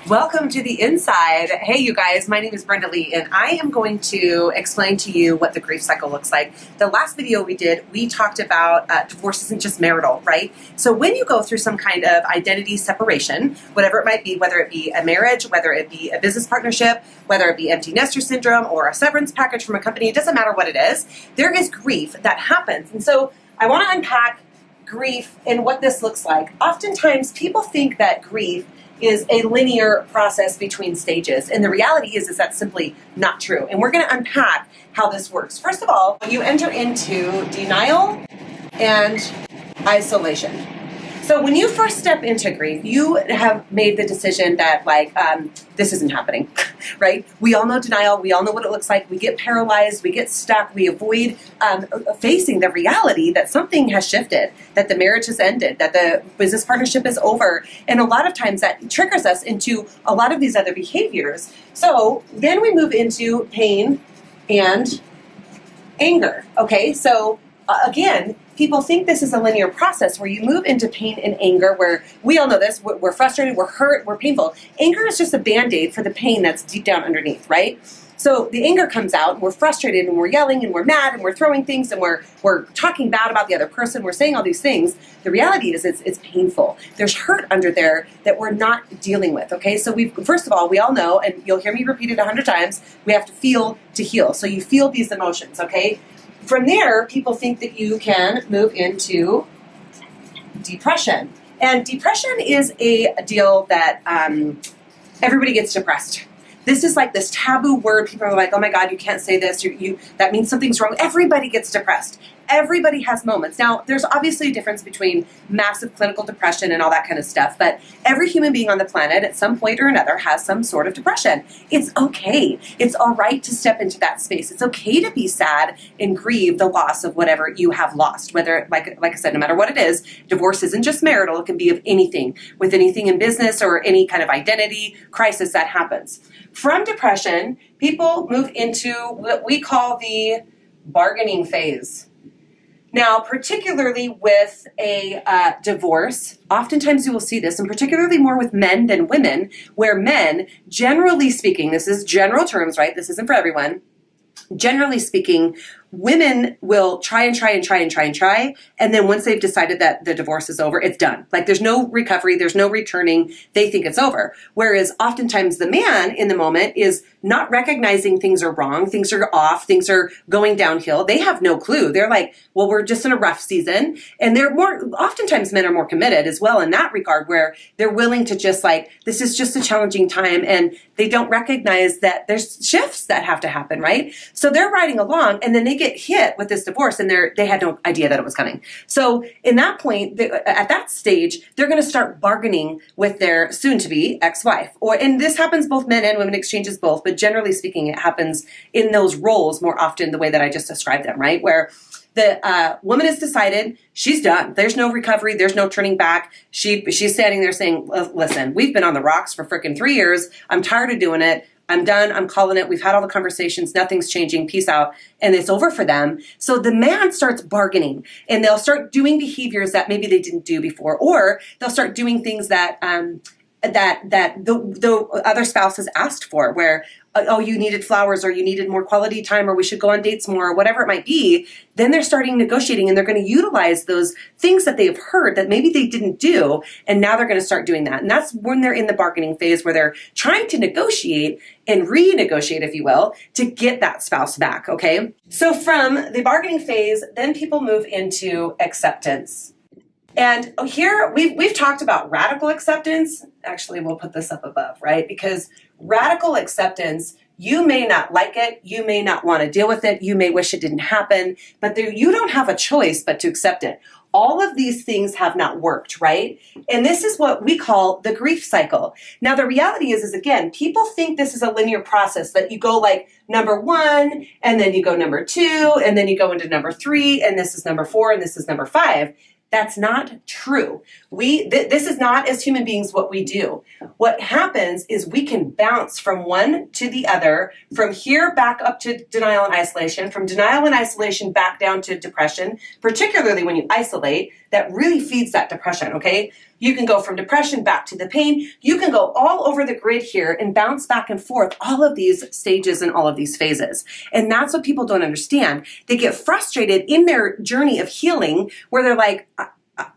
Welcome to the inside. Hey, you guys, my name is Brenda Lee, and I am going to explain to you what the grief cycle looks like. The last video we did, we talked about divorce isn't just marital, right? So when you go through some kind of identity separation, whatever it might be, whether it be a marriage, whether it be a business partnership, whether it be empty nester syndrome or a severance package from a company, it doesn't matter what it is, there is grief that happens. And so I want to unpack grief and what this looks like. Oftentimes, people think that grief is a linear process between stages. And the reality is that's simply not true. And we're going to unpack how this works. First of all, you enter into denial and isolation. So when you first step into grief, you have made the decision that this isn't happening, right? We all know denial. We all know what it looks like. We get paralyzed. We get stuck. We avoid facing the reality that something has shifted, that the marriage has ended, that the business partnership is over. And a lot of times that triggers us into a lot of these other behaviors. So then we move into pain and anger, okay? So again, people think this is a linear process where you move into pain and anger, where we all know this, we're frustrated, we're hurt, we're painful. Anger is just a Band-Aid for the pain that's deep down underneath, right? So the anger comes out, and we're frustrated, and we're yelling, and we're mad, and we're throwing things, and we're talking bad about the other person, we're saying all these things. The reality is it's painful. There's hurt under there that we're not dealing with, okay? So first of all, we all know, and you'll hear me repeat it 100 times, we have to feel to heal. So you feel these emotions, okay? From there, people think that you can move into depression. And depression is a deal that everybody gets depressed. This is like this taboo word. People are like, oh my God, you can't say this. That means something's wrong. Everybody gets depressed. Everybody has moments. Now, there's obviously a difference between massive clinical depression and all that kind of stuff, but every human being on the planet at some point or another has some sort of depression. It's okay. It's all right to step into that space. It's okay to be sad and grieve the loss of whatever you have lost, whether, like I said, no matter what it is, divorce isn't just marital. It can be of anything, with anything in business or any kind of identity crisis that happens. From depression, people move into what we call the bargaining phase. Now, particularly with a divorce, oftentimes you will see this, and particularly more with men than women, where men, generally speaking, this is general terms, right? This isn't for everyone. Generally speaking, women will try, and then once they've decided that the divorce is over, it's done. Like there's no recovery, there's no returning, they think it's over. Whereas oftentimes the man in the moment is not recognizing things are wrong, things are off, things are going downhill. They have no clue. They're like, well, we're just in a rough season. And oftentimes men are more committed as well in that regard, where they're willing to just this is just a challenging time, and they don't recognize that there's shifts that have to happen, right? So they're riding along, and then they get hit with this divorce, and they had no idea that it was coming. So in that point, at that stage, they're going to start bargaining with their soon-to-be ex-wife. And this happens both men and women, exchanges both, but generally speaking, it happens in those roles more often the way that I just described them, right? Where the woman has decided she's done. There's no recovery. There's no turning back. She's standing there saying, listen, we've been on the rocks for freaking 3 years. I'm tired of doing it. I'm done. I'm calling it. We've had all the conversations. Nothing's changing. Peace out. And it's over for them. So the man starts bargaining, and they'll start doing behaviors that maybe they didn't do before, or they'll start doing things that the other spouse has asked for, where, oh, you needed flowers, or you needed more quality time, or we should go on dates more, or whatever it might be. Then they're starting negotiating, and they're going to utilize those things that they have heard that maybe they didn't do, and now they're going to start doing that. And that's when they're in the bargaining phase, where they're trying to negotiate and renegotiate, if you will, to get that spouse back, okay? So from the bargaining phase, then people move into acceptance. And here we've talked about radical acceptance. Actually, we'll put this up above, right? Because radical acceptance, you may not like it, you may not want to deal with it, you may wish it didn't happen, but you don't have a choice but to accept it. All of these things have not worked, right? And this is what we call the grief cycle. Now, the reality is again, people think this is a linear process, that you go like number 1, and then you go number 2, and then you go into number 3, and this is number 4, and this is number 5. That's not true. This is not, as human beings, what we do. What happens is we can bounce from one to the other, from here back up to denial and isolation, from denial and isolation back down to depression, particularly when you isolate. that really feeds that depression, okay? You can go from depression back to the pain. You can go all over the grid here and bounce back and forth all of these stages and all of these phases. And that's what people don't understand. They get frustrated in their journey of healing where they're like,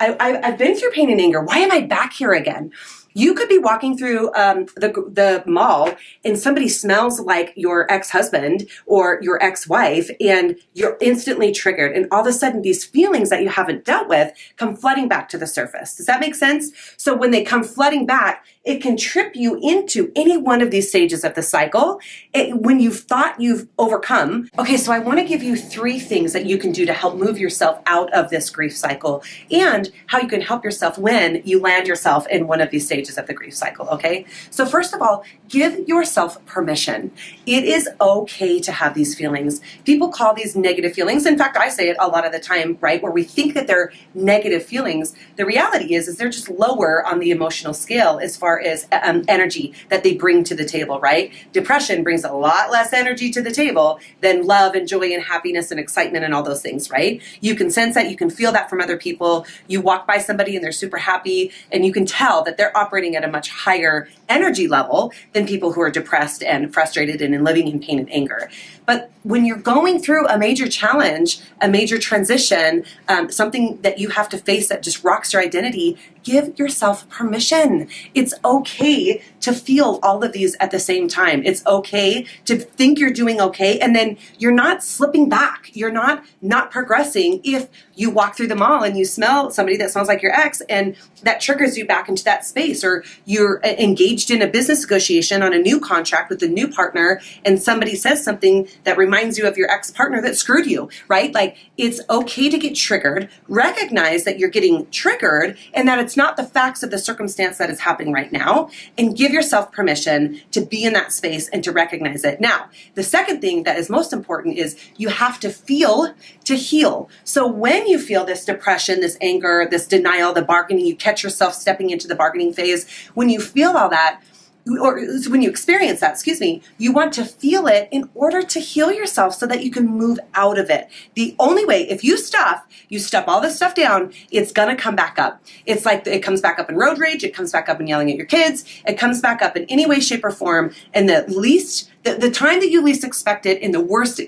I've been through pain and anger. Why am I back here again? You could be walking through the mall and somebody smells like your ex-husband or your ex-wife and you're instantly triggered. And all of a sudden these feelings that you haven't dealt with come flooding back to the surface. Does that make sense? So when they come flooding back, it can trip you into any one of these stages of the cycle when you've thought you've overcome. Okay, so I want to give you 3 things that you can do to help move yourself out of this grief cycle and how you can help yourself when you land yourself in one of these stages of the grief cycle, okay? So first of all, give yourself permission. It is okay to have these feelings. People call these negative feelings. In fact, I say it a lot of the time, right? Where we think that they're negative feelings. The reality is they're just lower on the emotional scale as far as energy that they bring to the table, right? Depression brings a lot less energy to the table than love and joy and happiness and excitement and all those things, right? You can sense that, you can feel that from other people. You walk by somebody and they're super happy and you can tell that they're operating at a much higher energy level than people who are depressed and frustrated and living in pain and anger. But when you're going through a major challenge, a major transition, something that you have to face that just rocks your identity, give yourself permission. It's okay to feel all of these at the same time. It's okay to think you're doing okay, and then you're not slipping back. You're not progressing if you walk through the mall and you smell somebody that smells like your ex, and that triggers you back into that space, or you're engaged in a business negotiation on a new contract with a new partner, and somebody says something that reminds you of your ex-partner that screwed you, right? Like, it's okay to get triggered. Recognize that you're getting triggered and that it's not the facts of the circumstance that is happening right now, and give yourself permission to be in that space and to recognize it. Now, the second thing that is most important is you have to feel to heal. So when you feel this depression, this anger, this denial, the bargaining, you catch yourself stepping into the bargaining phase, when you feel all that, or when you experience that, you want to feel it in order to heal yourself so that you can move out of it. The only way, if you stuff all this stuff down, it's gonna come back up. It's like it comes back up in road rage, it comes back up in yelling at your kids, it comes back up in any way, shape, or form, and the time that you least expect it, in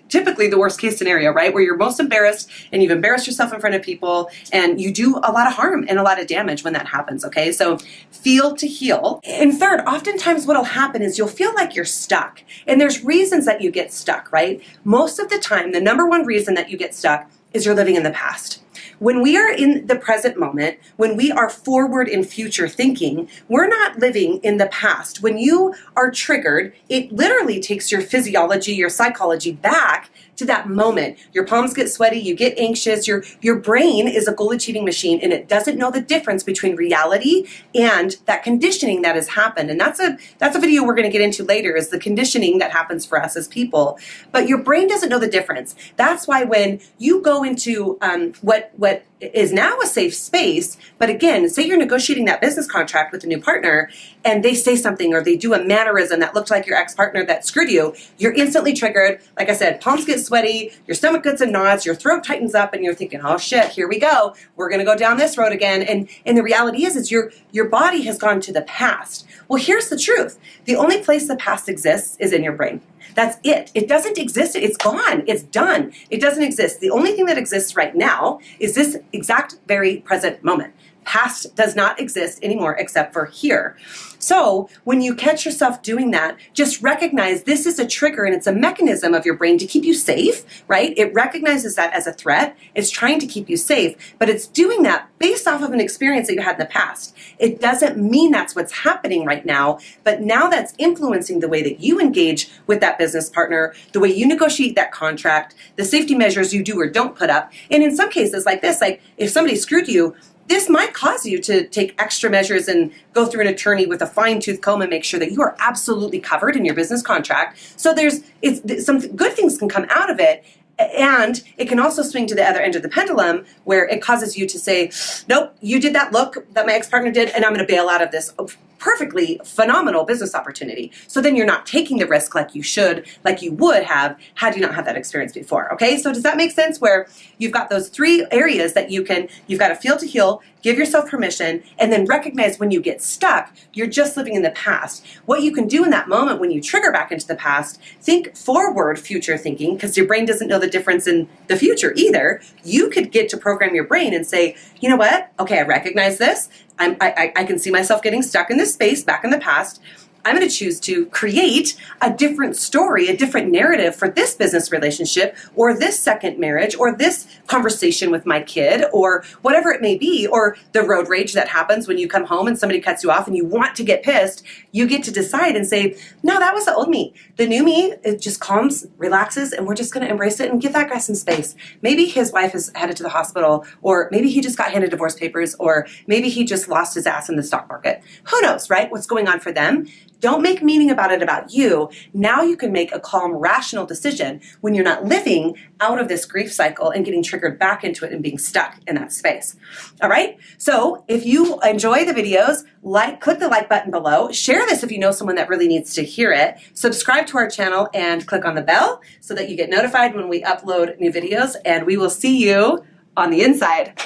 typically the worst case scenario, right? Where you're most embarrassed and you've embarrassed yourself in front of people and you do a lot of harm and a lot of damage when that happens, okay? So feel to heal. And third, oftentimes what'll happen is you'll feel like you're stuck. And there's reasons that you get stuck, right? Most of the time, the number one reason that you get stuck is you're living in the past. When we are in the present moment, when we are forward in future thinking, we're not living in the past. When you are triggered, it literally takes your physiology, your psychology back to that moment. Your palms get sweaty, you get anxious, your brain is a goal-achieving machine, and it doesn't know the difference between reality and that conditioning that has happened. And that's a video we're going to get into later, is the conditioning that happens for us as people. But your brain doesn't know the difference. That's why when you go into what is now a safe space, but again, say you're negotiating that business contract with a new partner and they say something or they do a mannerism that looked like your ex-partner that screwed you, you're instantly triggered. Like I said, palms get sweaty, your stomach gets in knots, your throat tightens up, and you're thinking, oh shit, here we go. We're going to go down this road again. And the reality is your body has gone to the past. Well, here's the truth. The only place the past exists is in your brain. That's it. It doesn't exist. It's gone. It's done. It doesn't exist. The only thing that exists right now is this exact very present moment. Past does not exist anymore except for here. So when you catch yourself doing that, just recognize this is a trigger and it's a mechanism of your brain to keep you safe, right? It recognizes that as a threat. It's trying to keep you safe, but it's doing that based off of an experience that you had in the past. It doesn't mean that's what's happening right now, but now that's influencing the way that you engage with that business partner, the way you negotiate that contract, the safety measures you do or don't put up. And in some cases like this, like if somebody screwed you, this might cause you to take extra measures and go through an attorney with a fine-tooth comb and make sure that you are absolutely covered in your business contract. So some good things can come out of it, and it can also swing to the other end of the pendulum where it causes you to say, nope, you did that look that my ex-partner did, and I'm going to bail out of this perfectly phenomenal business opportunity. So then you're not taking the risk like you should, like you would have had you not had that experience before. Okay, so does that make sense? Where you've got those three areas that you've got to feel to heal, give yourself permission, and then recognize when you get stuck, you're just living in the past. What you can do in that moment when you trigger back into the past, think forward future thinking, because your brain doesn't know the difference in the future either. You could get to program your brain and say, you know what? Okay, I recognize this. I can see myself getting stuck in this space back in the past. I'm going to choose to create a different story, a different narrative for this business relationship or this second marriage or this conversation with my kid or whatever it may be, or the road rage that happens when you come home and somebody cuts you off and you want to get pissed. You get to decide and say, no, that was the old me. The new me, it just calms, relaxes, and we're just going to embrace it and give that guy some space. Maybe his wife is headed to the hospital, or maybe he just got handed divorce papers, or maybe he just lost his ass in the stock market. Who knows, right? What's going on for them? Don't make meaning about it about you. Now you can make a calm, rational decision when you're not living out of this grief cycle and getting triggered back into it and being stuck in that space. All right? So if you enjoy the videos, click the like button below. Share this if you know someone that really needs to hear it. Subscribe to our channel and click on the bell so that you get notified when we upload new videos. And we will see you on the inside.